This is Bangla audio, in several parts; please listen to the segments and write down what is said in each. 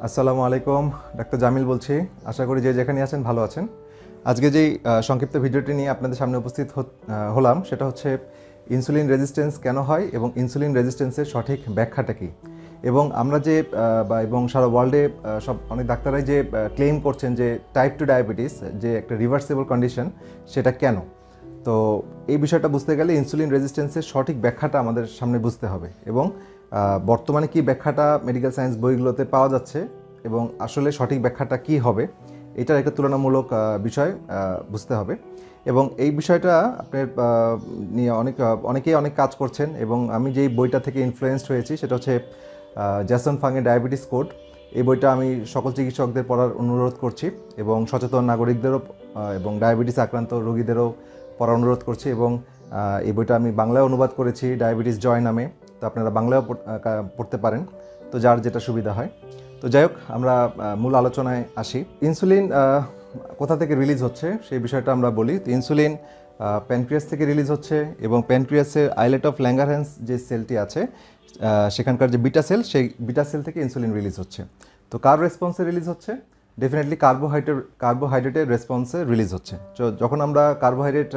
আসসালামু আলাইকুম, ডাক্তার জামিল বলছি। আশা করি যে যেখানে আছেন ভালো আছেন। আজকে যেই সংক্ষিপ্ত ভিডিওটি নিয়ে আপনাদের সামনে উপস্থিত হলাম সেটা হচ্ছে ইনসুলিন রেজিস্ট্যান্স কেন হয় এবং ইনসুলিন রেজিস্ট্যান্সের সঠিক ব্যাখ্যাটা কী, এবং আমরা যে এবং সারা ওয়ার্ল্ডে সব অনেক ডাক্তারাই যে ক্লেম করছেন যে টাইপ 2 ডায়াবেটিস যে একটা রিভার্সেবল কন্ডিশন, সেটা কেন। তো এই বিষয়টা বুঝতে গেলে ইনসুলিন রেজিস্ট্যান্সের সঠিক ব্যাখ্যাটা আমাদের সামনে বুঝতে হবে, এবং বর্তমানে কি ব্যাখ্যাটা মেডিকেল সায়েন্স বইগুলোতে পাওয়া যাচ্ছে এবং আসলে সঠিক ব্যাখ্যাটা কি হবে, এটার একটা তুলনামূলক বিষয় বুঝতে হবে। এবং এই বিষয়টা আপনার নিয়ে অনেকেই অনেক কাজ করছেন, এবং আমি যেই বইটা থেকে ইনফ্লুয়েন্সড হয়েছি সেটা হচ্ছে জ্যাসন ফাংয়ের ডায়াবেটিস কোড। এই বইটা আমি সকল চিকিৎসকদের পড়ার অনুরোধ করছি, এবং সচেতন নাগরিকদেরও এবং ডায়াবেটিস আক্রান্ত রোগীদেরও পড়ার অনুরোধ করছি। এবং এই বইটা আমি বাংলায় অনুবাদ করেছি ডায়াবেটিস জয় নামে, তো আপনারা বাংলায়ও পড়তে পারেন, তো যার যেটা সুবিধা হয়। তো যাই হোক, আমরা মূল আলোচনায় আসি। ইনসুলিন কোথা থেকে রিলিজ হচ্ছে সেই বিষয়টা আমরা বলি। তো ইনসুলিন প্যানক্রিয়াস থেকে রিলিজ হচ্ছে, এবং প্যানক্রিয়াসের আইলেট অফ ল্যাঙ্গারহ্যান্স যে সেলটি আছে সেখানকার যে বিটা সেল, সেই বিটা সেল থেকে ইনসুলিন রিলিজ হচ্ছে। তো কার রেসপন্সে রিলিজ হচ্ছে? ডেফিনেটলি কার্বোহাইড্রেটের রেসপন্সে রিলিজ হচ্ছে। তো যখন আমরা কার্বোহাইড্রেট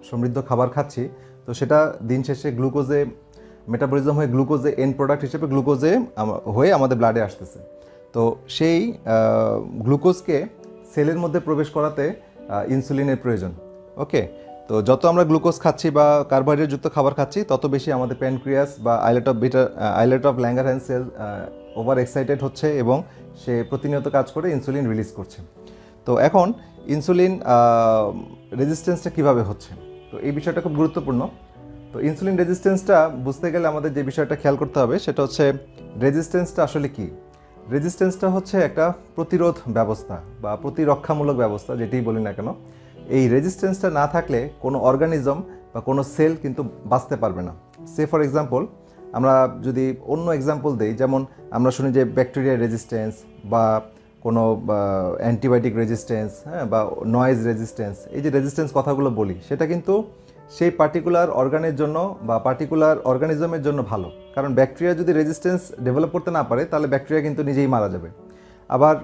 সমৃদ্ধ খাবার খাচ্ছি, তো সেটা দিন শেষে গ্লুকোজে মেটাবলিজম হয়ে গ্লুকোজে এন্ড প্রোডাক্ট হিসেবে গ্লুকোজে হয়ে আমাদের ব্লাডে আসতেছে। তো সেই গ্লুকোজকে সেলের মধ্যে প্রবেশ করাতে ইনসুলিনের প্রয়োজন। ওকে, তো যত আমরা গ্লুকোজ খাচ্ছি বা কার্বোহাইড্রেটযুক্ত খাবার খাচ্ছি, তত বেশি আমাদের প্যানক্রিয়াস বা islet of Langerhans cell over excited হচ্ছে, এবং সে প্রতিনিয়ত কাজ করে ইনসুলিন রিলিজ করছে। তো এখন ইনসুলিন রেজিস্ট্যান্সটা কীভাবে হচ্ছে, তো এই বিষয়টা খুব গুরুত্বপূর্ণ। তো ইনসুলিন রেজিস্ট্যান্সটা বুঝতে গেলে আমাদের যে বিষয়টা খেয়াল করতে হবে সেটা হচ্ছে রেজিস্ট্যান্সটা আসলে কি। রেজিস্ট্যান্সটা হচ্ছে একটা প্রতিরোধ ব্যবস্থা বা প্রতিরক্ষামূলক ব্যবস্থা, যেটাই বলি না কেন। এই রেজিস্ট্যান্সটা না থাকলে কোনো অর্গানিজম বা কোনো সেল কিন্তু বাঁচতে পারবে না। সে ফর এক্সাম্পল, আমরা যদি অন্য এক্সাম্পল দিই, যেমন আমরা শুনি যে ব্যাকটেরিয়া রেজিস্ট্যান্স বা কোনো অ্যান্টিবায়োটিক রেজিস্ট্যান্স, হ্যাঁ, বা নয়েজ রেজিস্ট্যান্স, এই যে রেজিস্ট্যান্স কথাগুলো বলি, সেটা কিন্তু সেই পার্টিকুলার অর্গানের জন্য বা পার্টিকুলার অর্গানিজমের জন্য ভালো। কারণ ব্যাকটেরিয়া যদি রেজিস্ট্যান্স ডেভেলপ করতে না পারে, তাহলে ব্যাকটেরিয়া কিন্তু নিজেই মারা যাবে। আবার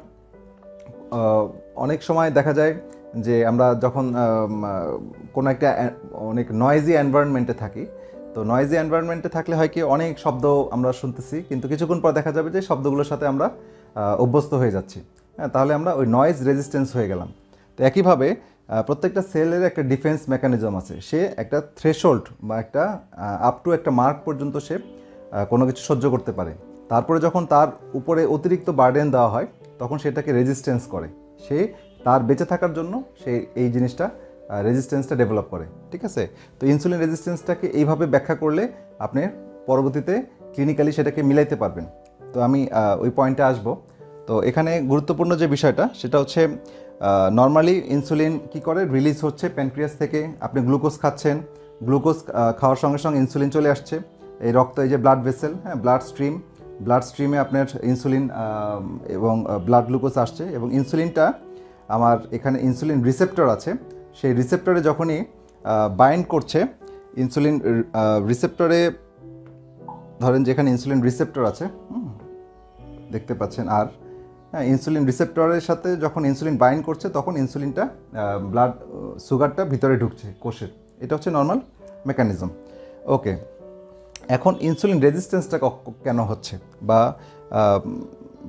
অনেক সময় দেখা যায় যে আমরা যখন কোনো একটা অনেক নয়েজি এনভায়রনমেন্টে থাকি, তো নয়েজি এনভায়রনমেন্টে থাকলে হয় কি, অনেক শব্দ আমরা শুনতেছি, কিন্তু কিছুক্ষণ পর দেখা যাবে যে শব্দগুলোর সাথে আমরা অভ্যস্ত হয়ে যাচ্ছি। হ্যাঁ, তাহলে আমরা ওই নয়েজ রেজিস্ট্যান্স হয়ে গেলাম। তো একইভাবে প্রত্যেকটা সেলের একটা ডিফেন্স মেকানিজম আছে। সে একটা থ্রেশহোল্ড বা একটা আপ টু একটা মার্ক পর্যন্ত সে কোনো কিছু সহ্য করতে পারে। তারপরে যখন তার উপরে অতিরিক্ত বার্ডেন দেওয়া হয়, তখন সেটাকে রেজিস্ট্যান্স করে। সে তার বেঁচে থাকার জন্য সে এই জিনিসটা রেজিস্ট্যান্সটা ডেভেলপ করে। ঠিক আছে, তো ইনসুলিন রেজিস্ট্যান্সটাকে এইভাবে ব্যাখ্যা করলে আপনি পরবর্তীতে ক্লিনিক্যালি সেটাকে মিলাইতে পারবেন। তো আমি ওই পয়েন্টে আসবো। তো এখানে গুরুত্বপূর্ণ যে বিষয়টা সেটা হচ্ছে, নর্মালি ইনসুলিন কি করে, রিলিজ হচ্ছে প্যানক্রিয়াস থেকে। আপনি গ্লুকোজ খাচ্ছেন, গ্লুকোজ খাওয়ার সঙ্গে সঙ্গে ইনসুলিন চলে আসছে এই রক্ত, এই যে ব্লাড ভেসেল, হ্যাঁ, ব্লাড স্ট্রিমে আপনার ইনসুলিন এবং ব্লাড গ্লুকোজ আসছে। এবং ইনসুলিনটা আমার এখানে ইনসুলিন রিসেপ্টর আছে, সেই রিসেপ্টরে যখনই বাইন্ড করছে, ইনসুলিন রিসেপ্টরে, ধরেন যেখানে ইনসুলিন রিসেপ্টর আছে, দেখতে পাচ্ছেন, আর হ্যাঁ, ইনসুলিন রিসেপ্টরের সাথে যখন ইনসুলিন বাইন্ড করছে, তখন ইনসুলিনটা ব্লাড সুগারটা ভিতরে ঢুকছে কোষের। এটা হচ্ছে নর্মাল মেকানিজম। ওকে, এখন ইনসুলিন রেজিস্ট্যান্সটা কেন হচ্ছে, বা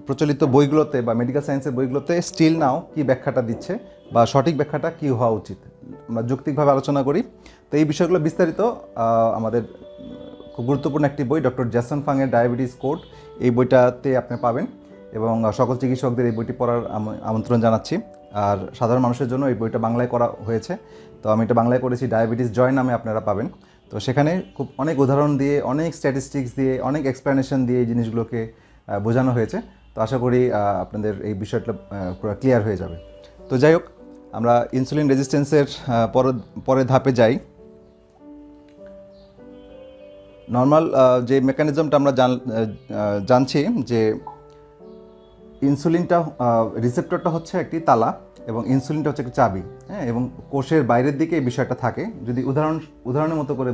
প্রচলিত বইগুলোতে বা মেডিকেল সায়েন্সের বইগুলোতে স্টিল নাও কি ব্যাখ্যাটা দিচ্ছে, বা সঠিক ব্যাখ্যাটা কী হওয়া উচিত, আমরা যৌক্তিকভাবে আলোচনা করি। তো এই বিষয়গুলো বিস্তারিত আমাদের খুব গুরুত্বপূর্ণ একটি বই, ডক্টর জ্যাসন ফাংয়ের ডায়াবেটিস কোড, এই বইটাতে আপনি পাবেন। এবং সকল চিকিৎসকদের এই বইটি পড়ার আমন্ত্রণ জানাচ্ছি। আর সাধারণ মানুষের জন্য এই বইটা বাংলায় করা হয়েছে, তো আমি এটা বাংলায় করেছি, ডায়াবেটিস জয় নামে আপনারা পাবেন। তো সেখানে খুব অনেক উদাহরণ দিয়ে, অনেক স্ট্যাটিস্টিক্স দিয়ে, অনেক এক্সপ্লেনেশন দিয়ে এই জিনিসগুলোকে বোঝানো হয়েছে। তো আশা করি আপনাদের এই বিষয়টা পুরো ক্লিয়ার হয়ে যাবে। তো যাই হোক, আমরা ইনসুলিন রেজিস্ট্যান্সের পরের ধাপে যাই। নর্মাল যে মেকানিজমটা আমরা জানছি যে ইনসুলিনটা, রিসেপ্টরটা হচ্ছে একটি তালা, এবং ইনসুলিনটা হচ্ছে একটি চাবি। হ্যাঁ, এবং কোষের বাইরের দিকে এই বিষয়টা থাকে। যদি উদাহরণের মতো করে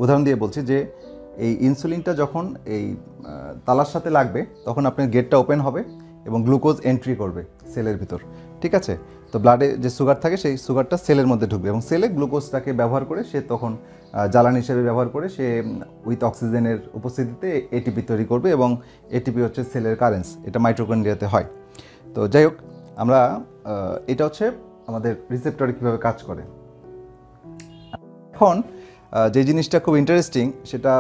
উদাহরণ দিয়ে বলছি যে এই ইনসুলিনটা যখন এই তালার সাথে লাগবে তখন আপনার গেটটা ওপেন হবে এবং গ্লুকোজ এন্ট্রি করবে সেলের ভিতর, ঠিক আছে। তো ব্লাডে যে সুগার থাকে সেই সুগারটা সেলের মধ্যে ঢুকবে এবং সেলে গ্লুকোজটাকে ব্যবহার করে সে তখন জ্বালানি হিসেবে ব্যবহার করে সে উইথ অক্সিজেনের উপস্থিতিতে এটিপি তৈরি করবে এবং এটিপি হচ্ছে সেলের কারেন্স, এটা মাইটোকন্ড্রিয়াতে হয়। তো যাই হোক, আমরা এটা হচ্ছে আমাদের রিসেপ্টরে কীভাবে কাজ করে। এখন যে জিনিসটা খুব ইন্টারেস্টিং সেটা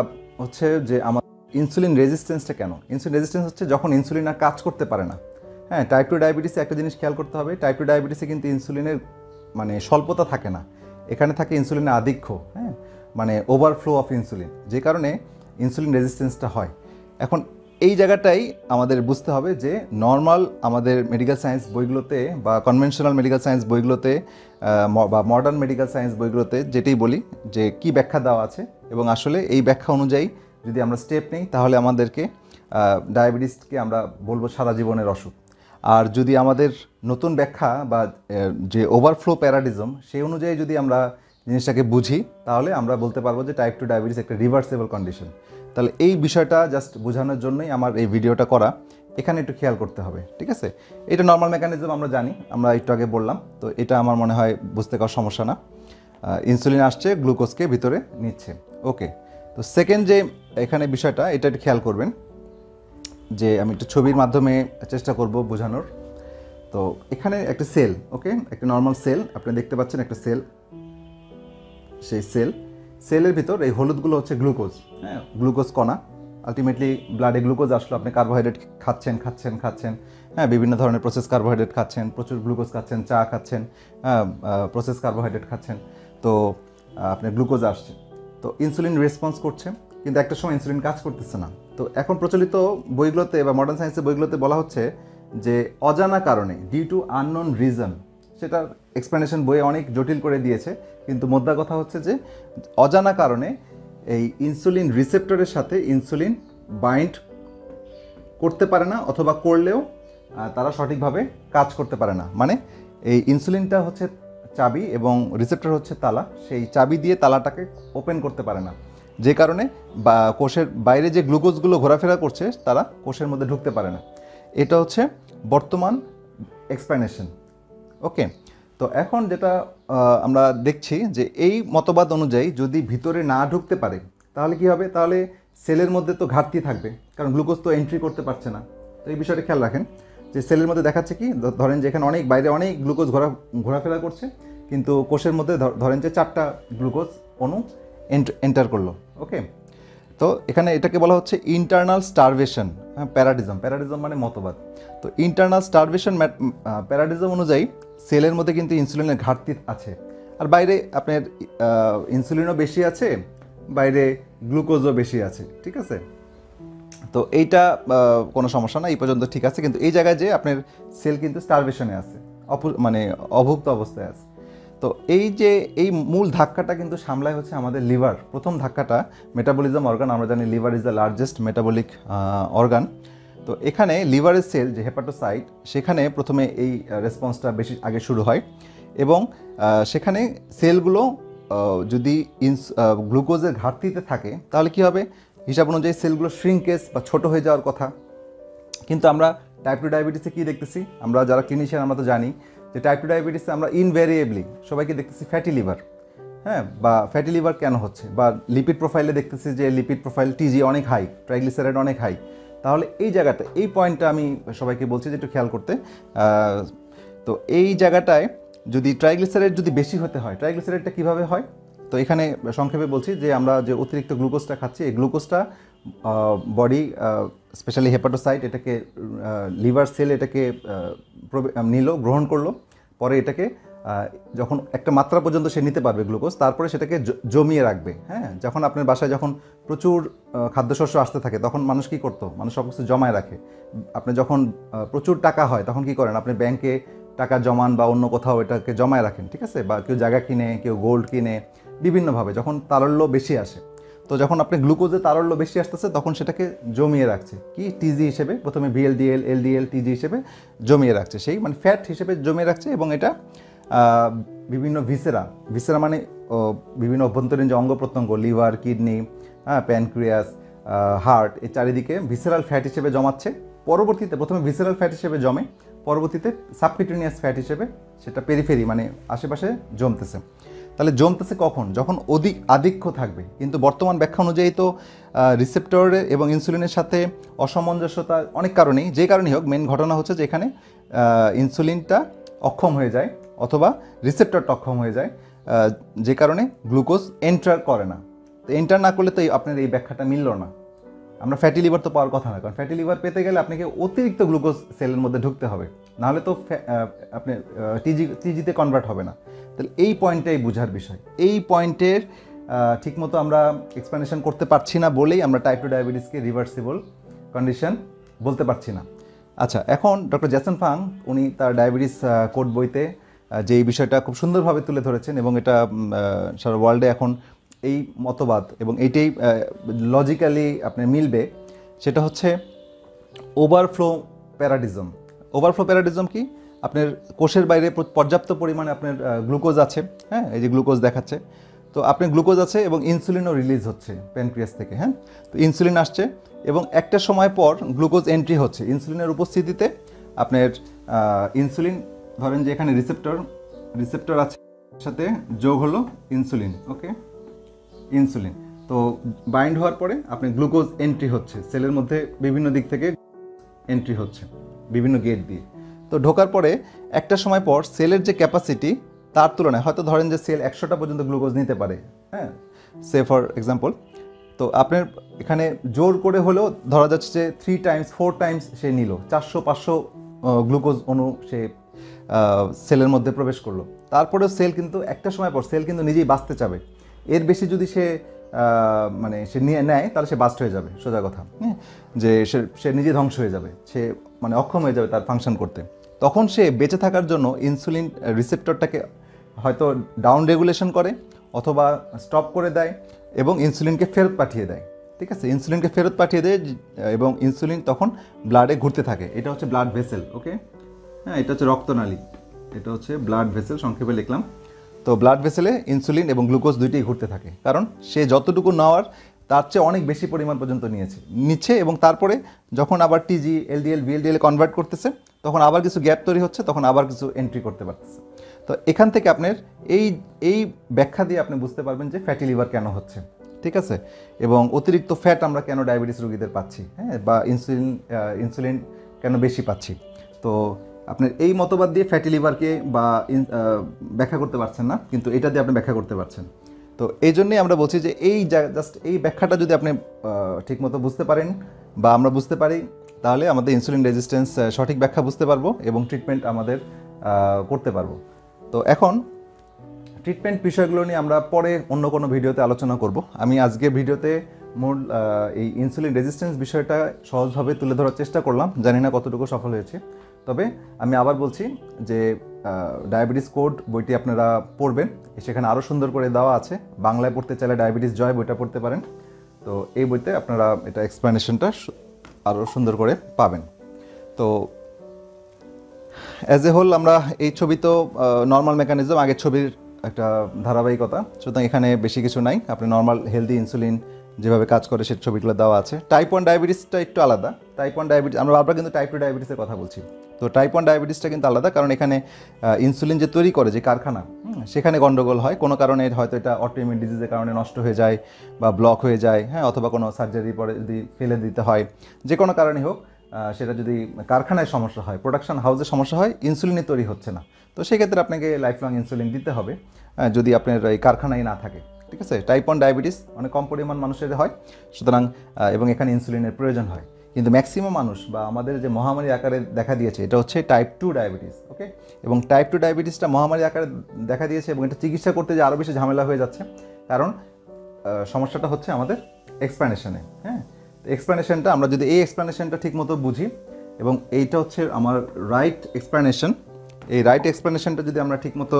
হচ্ছে যে আমার ইনসুলিন রেজিস্ট্যান্সটা কেন। ইনসুলিন রেজিস্ট্যান্স হচ্ছে যখন ইনসুলিন আর কাজ করতে পারে না। হ্যাঁ, টাইপ 2 ডায়াবেটিসে একটা জিনিস খেয়াল করতে হবে, টাইপ 2 ডায়াবেটিসে কিন্তু ইনসুলিনের মানে স্বল্পতা থাকে না, এখানে থাকে ইনসুলিনের আধিক্য। হ্যাঁ, মানে ওভারফ্লো অফ ইনসুলিন, যে কারণে ইনসুলিন রেজিস্ট্যান্সটা হয়। এখন এই জায়গাটাই আমাদের বুঝতে হবে যে নর্মাল আমাদের মেডিকেল সায়েন্স বইগুলোতে বা কনভেনশনাল মেডিকেল সায়েন্স বইগুলোতে বা মডার্ন মেডিকেল সায়েন্স বইগুলোতে যেটাই বলি যে কি ব্যাখ্যা দেওয়া আছে, এবং আসলে এই ব্যাখ্যা অনুযায়ী যদি আমরা স্টেপ নিই তাহলে আমাদেরকে ডায়াবেটিসকে আমরা বলবো সারা জীবনের অসুখ। আর যদি আমাদের নতুন ব্যাখ্যা বা যে ওভারফ্লো প্যারাডিজম সেই অনুযায়ী যদি আমরা জিনিসটাকে বুঝি তাহলে আমরা বলতে পারবো যে টাইপ 2 ডায়াবেটিস একটা রিভার্সেবল কন্ডিশন। তাহলে এই বিষয়টা জাস্ট বোঝানোর জন্যই আমার এই ভিডিওটা করা, এখানে একটু খেয়াল করতে হবে, ঠিক আছে। এটা নর্মাল মেকানিজম আমরা জানি, আমরা একটু আগে বললাম, তো এটা আমার মনে হয় বুঝতে কোনো সমস্যা না। ইনসুলিন আসছে, গ্লুকোজকে ভিতরে নিচ্ছে, ওকে। তো সেকেন্ড যে এখানে বিষয়টা, এটা একটু খেয়াল করবেন যে আমি একটু ছবির মাধ্যমে চেষ্টা করব বোঝানোর। তো এখানে একটা সেল, ওকে, একটা নর্মাল সেল আপনি দেখতে পাচ্ছেন, একটা সেল, সেই সেলের ভিতর এই হলুদগুলো হচ্ছে গ্লুকোজ। হ্যাঁ, গ্লুকোজ কণা, আলটিমেটলি ব্লাডে গ্লুকোজ আসলো, আপনি কার্বোহাইড্রেট খাচ্ছেন, হ্যাঁ, বিভিন্ন ধরনের প্রসেস কার্বোহাইড্রেট খাচ্ছেন, প্রচুর গ্লুকোজ খাচ্ছেন, চা খাচ্ছেন, হ্যাঁ, প্রসেস কার্বোহাইড্রেট খাচ্ছেন, তো আপনার গ্লুকোজ আসছে, তো ইনসুলিন রেসপন্স করছে, কিন্তু একটা সময় ইনসুলিন কাজ করতেছে না। তো এখন প্রচলিত বইগুলোতে বা মডার্ন সায়েন্সের বইগুলোতে বলা হচ্ছে যে অজানা কারণে, ডিউ টু আননোন রিজন, সেটার এক্সপ্লেনেশন বইয়ে অনেক জটিল করে দিয়েছে, কিন্তু মোদ্দা কথা হচ্ছে যে অজানা কারণে এই ইনসুলিন রিসেপ্টরের সাথে ইনসুলিন বাইন্ড করতে পারে না, অথবা করলেও তারা সঠিকভাবে কাজ করতে পারে না। মানে এই ইনসুলিনটা হচ্ছে চাবি এবং রিসেপ্টর হচ্ছে তালা, সেই চাবি দিয়ে তালাটাকে ওপেন করতে পারে না, যে কারণে বা কোষের বাইরে যে গ্লুকোজগুলো ঘোরাফেরা করছে তারা কোষের মধ্যে ঢুকতে পারে না। এটা হচ্ছে বর্তমান এক্সপ্লেনেশন, ওকে। তো এখন যেটা আমরা দেখছি যে এই মতবাদ অনুযায়ী যদি ভিতরে না ঢুকতে পারে তাহলে কি হবে, তাহলে সেলের মধ্যে তো ঘাটতি থাকবে, কারণ গ্লুকোজ তো এন্ট্রি করতে পারছে না। তো এই বিষয়টা খেয়াল রাখেন যে সেলের মধ্যে দেখাচ্ছে কি, ধরেন যে এখানে অনেক বাইরে অনেক গ্লুকোজ ঘোরাফেরা করছে, কিন্তু কোষের মধ্যে ধরেন যে 4টা গ্লুকোজ অণু এন্টার করলো, ওকে। তো এখানে এটাকে বলা হচ্ছে ইন্টারনাল স্টারভেশন প্যারাডিজম মানে মতবাদ। তো ইন্টারনাল স্টারভেশন প্যারাডিজম অনুযায়ী সেলের মধ্যে কিন্তু ইনসুলিনের ঘাটতি আছে, আর বাইরে আপনার ইনসুলিনও বেশি আছে, বাইরে গ্লুকোজও বেশি আছে, ঠিক আছে। তো এইটা কোনো সমস্যা না, এই পর্যন্ত ঠিক আছে, কিন্তু এই জায়গায় যে আপনার সেল কিন্তু স্টারভেশনে আছে, মানে অভুক্ত অবস্থায় আছে। তো এই যে এই মূল ধাক্কাটা কিন্তু সামলায় হচ্ছে আমাদের লিভার। প্রথম ধাক্কাটা মেটাবলিজম অর্গান, আমরা জানি liver is the largest metabolic organ. তো এখানে লিভারের সেল যে হেপাটোসাইট, সেখানে প্রথমে এই রেসপন্সটা বেশি আগে শুরু হয়, এবং সেখানে সেলগুলো যদি গ্লুকোজের ঘাটতিতে থাকে তাহলে কি হবে, হিসাব অনুযায়ী সেলগুলো শ্রিঙ্কেজ বা ছোট হয়ে যাওয়ার কথা। কিন্তু আমরা টাইপ 2 ডায়াবেটিসে কী দেখতেছি, আমরা যারা ক্লিনিশিয়ান আমরা তো জানি যে টাইপ 2 ডায়াবেটিসে আমরা ইনভ্যারিয়েবলি সবাইকে দেখতেছি ফ্যাটি লিভার। হ্যাঁ, বা ফ্যাটি লিভার কেন হচ্ছে, বা লিপিড প্রোফাইলে দেখতেছি যে লিপিড প্রোফাইল টিজি অনেক হাই, ট্রাইগ্লিসারাইড অনেক হাই। তাহলে এই জায়গাটা, এই পয়েন্টটা আমি সবাইকে বলছি যে একটু খেয়াল করতে। তো এই জায়গাটায় যদি ট্রাইগ্লিসারাইড যদি বেশি হতে হয়, ট্রাইগ্লিসারাইডটা কীভাবে হয়, তো এখানে সংক্ষেপে বলছি যে আমরা যে অতিরিক্ত গ্লুকোজটা খাচ্ছি, এই গ্লুকোজটা বডি স্পেশালি হেপাটোসাইট এটাকে লিভার সেল এটাকে নিল, গ্রহণ করলো, পরে এটাকে যখন একটা মাত্রা পর্যন্ত সে নিতে পারবে গ্লুকোজ, তারপরে সেটাকে জমিয়ে রাখবে। হ্যাঁ, যখন আপনার বাসায় যখন প্রচুর খাদ্যশস্য আসতে থাকে তখন মানুষ কী করতো, মানুষ সব কিছু জমায় রাখে। আপনি যখন প্রচুর টাকা হয় তখন কি করেন, আপনি ব্যাংকে টাকা জমান বা অন্য কোথাও এটাকে জমায় রাখেন, ঠিক আছে, বা কেউ জায়গা কিনে, কেউ গোল্ড কিনে, বিভিন্নভাবে যখন তারল্য বেশি আসে। তো যখন আপনি গ্লুকোজে তারল্য বেশি আসতেছে তখন সেটাকে জমিয়ে রাখছে কি, টিজি হিসেবে, প্রথমে ভিএলডিএল, এলডিএল, টিজি হিসেবে জমিয়ে রাখছে, সেই মানে ফ্যাট হিসেবে জমিয়ে রাখছে। এবং এটা বিভিন্ন ভিসেরা মানে বিভিন্ন অভ্যন্তরীণ যে অঙ্গ প্রত্যঙ্গ, লিভার, কিডনি, হ্যাঁ, প্যানক্রিয়াস, হার্ট, এই চারিদিকে ভিসেরাল ফ্যাট হিসেবে জমাচ্ছে। পরবর্তীতে প্রথমে ভিসেরাল ফ্যাট হিসেবে জমে, পরবর্তীতে সাবকিউটেনিয়াস ফ্যাট হিসেবে সেটা পেরিফেরি মানে আশেপাশে জমতেছে। তাহলে জমতেছে কখন? যখন আধিক্য থাকবে। কিন্তু বর্তমান ব্যাখ্যা অনুযায়ী তো রিসেপ্টর এবং ইনসুলিনের সাথে অসামঞ্জস্যতা অনেক কারণেই, যে কারণেই হোক, মেন ঘটনা হচ্ছে যে এখানে ইনসুলিনটা অক্ষম হয়ে যায় অথবা রিসেপ্টরটা অক্ষম হয়ে যায়, যে কারণে গ্লুকোজ এন্টার করে না। তো এন্টার না করলে তো আপনার এই ব্যাখ্যাটা মিলল না। আমরা ফ্যাটি লিভার তো পাওয়ার কথা না, কারণ ফ্যাটি লিভার পেতে গেলে আপনাকে অতিরিক্ত গ্লুকোজ সেলের মধ্যে ঢুকতে হবে, নাহলে তো আপনি টিজিতে কনভার্ট হবে না। তাহলে এই পয়েন্টটাই বোঝার বিষয়। এই পয়েন্টের ঠিকমতো আমরা এক্সপ্লেনেশন করতে পারছি না বলেই আমরা টাইপ 2 ডায়াবেটিসকে রিভার্সিবল কন্ডিশন বলতে পারছি না। আচ্ছা, এখন ডক্টর জ্যাসন ফাং উনি তার ডায়াবেটিস কোড বইতে যে এই বিষয়টা খুব সুন্দরভাবে তুলে ধরেছেন, এবং এটা সারা ওয়ার্ল্ডে এখন এই মতবাদ এবং এইটাই লজিক্যালি আপনার মিলবে, সেটা হচ্ছে ওভারফ্লো প্যারাডিজম। ওভারফ্লো প্যারাডিজম কি? আপনার কোষের বাইরে পর্যাপ্ত পরিমাণে আপনার গ্লুকোজ আছে, হ্যাঁ, এই যে গ্লুকোজ দেখাচ্ছে, তো আপনার গ্লুকোজ আছে এবং ইনসুলিনও রিলিজ হচ্ছে প্যানক্রিয়াস থেকে, হ্যাঁ। তো ইনসুলিন আসছে এবং একটা সময় পর গ্লুকোজ এন্ট্রি হচ্ছে। ইনসুলিনের উপস্থিতিতে আপনার ইনসুলিন, ধরেন যে এখানে রিসেপ্টর আছে, সাথে যোগ হলো ইনসুলিন, ওকে, ইনসুলিন। তো বাইন্ড হওয়ার পরে আপনার গ্লুকোজ এন্ট্রি হচ্ছে সেলের মধ্যে, বিভিন্ন দিক থেকে এন্ট্রি হচ্ছে বিভিন্ন গেট দিয়ে। তো ঢোকার পরে একটা সময় পর সেলের যে ক্যাপাসিটি তার তুলনায়, হয়তো ধরেন যে সেল 100টা পর্যন্ত গ্লুকোজ নিতে পারে, হ্যাঁ, সে ফর এক্সাম্পল। তো আপনার এখানে জোর করে হলেও ধরা যাচ্ছে যে 3 টাইমস 4 টাইমস সে নিল, 400-500 গ্লুকোজ অণু সে সেলের মধ্যে প্রবেশ করলো। তারপরেও সেল কিন্তু একটা সময় পর সেল কিন্তু নিজেই বাঁচতে চাবে। এর বেশি যদি সে মানে সে নিয়ে নেয় তাহলে সে বাস্ট হয়ে যাবে, সোজা কথা, হ্যাঁ, যে সে নিজে ধ্বংস হয়ে যাবে, সে মানে অক্ষম হয়ে যাবে তার ফাংশন করতে। তখন সে বেঁচে থাকার জন্য ইনসুলিন রিসেপ্টরটাকে হয়তো ডাউন রেগুলেশন করে অথবা স্টপ করে দেয় এবং ইনসুলিনকে ফেরত পাঠিয়ে দেয়। ঠিক আছে, ইনসুলিনকে ফেরত পাঠিয়ে দেয় এবং ইনসুলিন তখন ব্লাডে ঘুরতে থাকে। এটা হচ্ছে ব্লাড ভেসেল, ওকে, হ্যাঁ, এটা হচ্ছে রক্তনালী, এটা হচ্ছে ব্লাড ভেসেল, সংক্ষেপে লিখলাম। তো ব্লাড ভেসেলে ইনসুলিন এবং গ্লুকোজ দুইটাই ঘুরতে থাকে, কারণ সে যতটুকু নেওয়ার তার চেয়ে অনেক বেশি পরিমাণ পর্যন্ত নিচ্ছে এবং তারপরে যখন আবার টিজি, এলডিএল, ভিএলডিএল কনভার্ট করতেছে, তখন আবার কিছু গ্যাপ তৈরি হচ্ছে, তখন আবার কিছু এন্ট্রি করতে পারতেছে। তো এখান থেকে আপনার এই ব্যাখ্যা দিয়ে আপনি বুঝতে পারবেন যে ফ্যাটি লিভার কেন হচ্ছে, ঠিক আছে, এবং অতিরিক্ত ফ্যাট আমরা কেন ডায়াবেটিস রোগীদের পাচ্ছি, হ্যাঁ, বা ইনসুলিন কেন বেশি পাচ্ছি। তো আপনার এই মতবাদ দিয়ে ফ্যাটি লিভারকে বা ব্যাখ্যা করতে পারছেন না, কিন্তু এটা দিয়ে আপনি ব্যাখ্যা করতে পারছেন। তো এই জন্যই আমরা বলছি যে জাস্ট এই ব্যাখ্যাটা যদি আপনি ঠিকমতো বুঝতে পারেন বা আমরা বুঝতে পারি, তাহলে আমাদের ইনসুলিন রেজিস্ট্যান্স সঠিক ব্যাখ্যা বুঝতে পারবো এবং ট্রিটমেন্ট আমাদের করতে পারবো। তো এখন ট্রিটমেন্ট বিষয়গুলো নিয়ে আমরা পরে অন্য কোনো ভিডিওতে আলোচনা করব। আমি আজকে ভিডিওতে মূল এই ইনসুলিন রেজিস্ট্যান্স বিষয়টা সহজভাবে তুলে ধরার চেষ্টা করলাম, জানি না কতটুকু সফল হয়েছে। তবে আমি আবার বলছি যে ডায়াবেটিস কোড বইটি আপনারা পড়বেন, সেখানে আরও সুন্দর করে দেওয়া আছে। বাংলায় পড়তে চাইলে ডায়াবেটিস জয় বইটা পড়তে পারেন। তো এই বইতে আপনারা এটা এক্সপ্লেনেশনটা আরও সুন্দর করে পাবেন। তো অ্যাজ এ হোল আমরা এই ছবি তো নর্মাল মেকানিজম, আগের ছবির একটা ধারাবাহিকতা, সুতরাং এখানে বেশি কিছু নাই। আপনি নর্মাল হেলদি ইনসুলিন যেভাবে কাজ করে সে ছবিগুলো দেওয়া আছে। টাইপ 1 ডায়াবেটিসটা একটু আলাদা। টাইপ 1 ডায়াবেটিস, আমরা বারবার কিন্তু টাইপ 2 ডায়াবেটিসের কথা বলছি। তো টাইপ 1 ডায়াবেটিসটা কিন্তু আলাদা, কারণ এখানে ইনসুলিন যে তৈরি করে যে কারখানা, সেখানে গন্ডগোল হয় কোনো কারণে, হয়তো এটা অটোইমিউন ডিজিজের কারণে নষ্ট হয়ে যায় বা ব্লক হয়ে যায়, হ্যাঁ, অথবা কোনো সার্জারি পরে যদি ফেলে দিতে হয়, যে কোনো কারণে হোক, সেটা যদি কারখানায় সমস্যা হয়, প্রোডাকশন হাউসে সমস্যা হয়, ইনসুলিনই তৈরি হচ্ছে না, তো সেক্ষেত্রে আপনাকে লাইফ লং ইনসুলিন দিতে হবে যদি আপনার এই কারখানায় না থাকে। ঠিক আছে, টাইপ 1 ডায়াবেটিস অনেক কম পরিমাণ মানুষের হয়, সুতরাং এবং এখানে ইনসুলিনের প্রয়োজন হয়। কিন্তু ম্যাক্সিমাম মানুষ বা আমাদের যে মহামারী আকারে দেখা দিয়েছে, এটা হচ্ছে টাইপ 2 ডায়াবেটিস, ওকে। এবং টাইপ 2 ডায়াবেটিসটা মহামারী আকারে দেখা দিয়েছে এবং এটা চিকিৎসা করতে যে আরও বেশি ঝামেলা হয়ে যাচ্ছে, কারণ সমস্যাটা হচ্ছে আমাদের এক্সপ্লেনেশনে, হ্যাঁ। এক্সপ্লেনেশনটা আমরা যদি এই এক্সপ্লেনেশনটা ঠিকমতো বুঝি এবং এইটা হচ্ছে আমার রাইট এক্সপ্লেনেশন, এই রাইট এক্সপ্লেনেশনটা যদি আমরা ঠিকমতো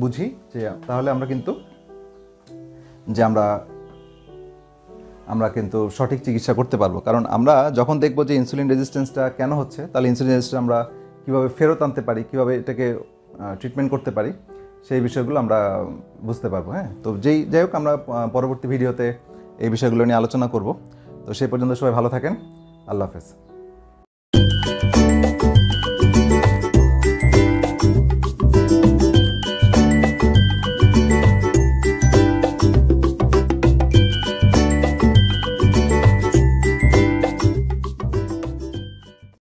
বুঝি, যে তাহলে আমরা কিন্তু সঠিক চিকিৎসা করতে পারবো। কারণ আমরা যখন দেখবো যে ইনসুলিন রেজিস্ট্যান্সটা কেন হচ্ছে, তাহলে ইনসুলিন রেজিস্ট্যান্স আমরা কীভাবে ফেরত আনতে পারি, কীভাবে এটাকে ট্রিটমেন্ট করতে পারি, সেই বিষয়গুলো আমরা বুঝতে পারবো, হ্যাঁ। তো যাই হোক, আমরা পরবর্তী ভিডিওতে এই বিষয়গুলো নিয়ে আলোচনা করব। তো সেই পর্যন্ত সবাই ভালো থাকেন। আল্লাহ হাফেজ।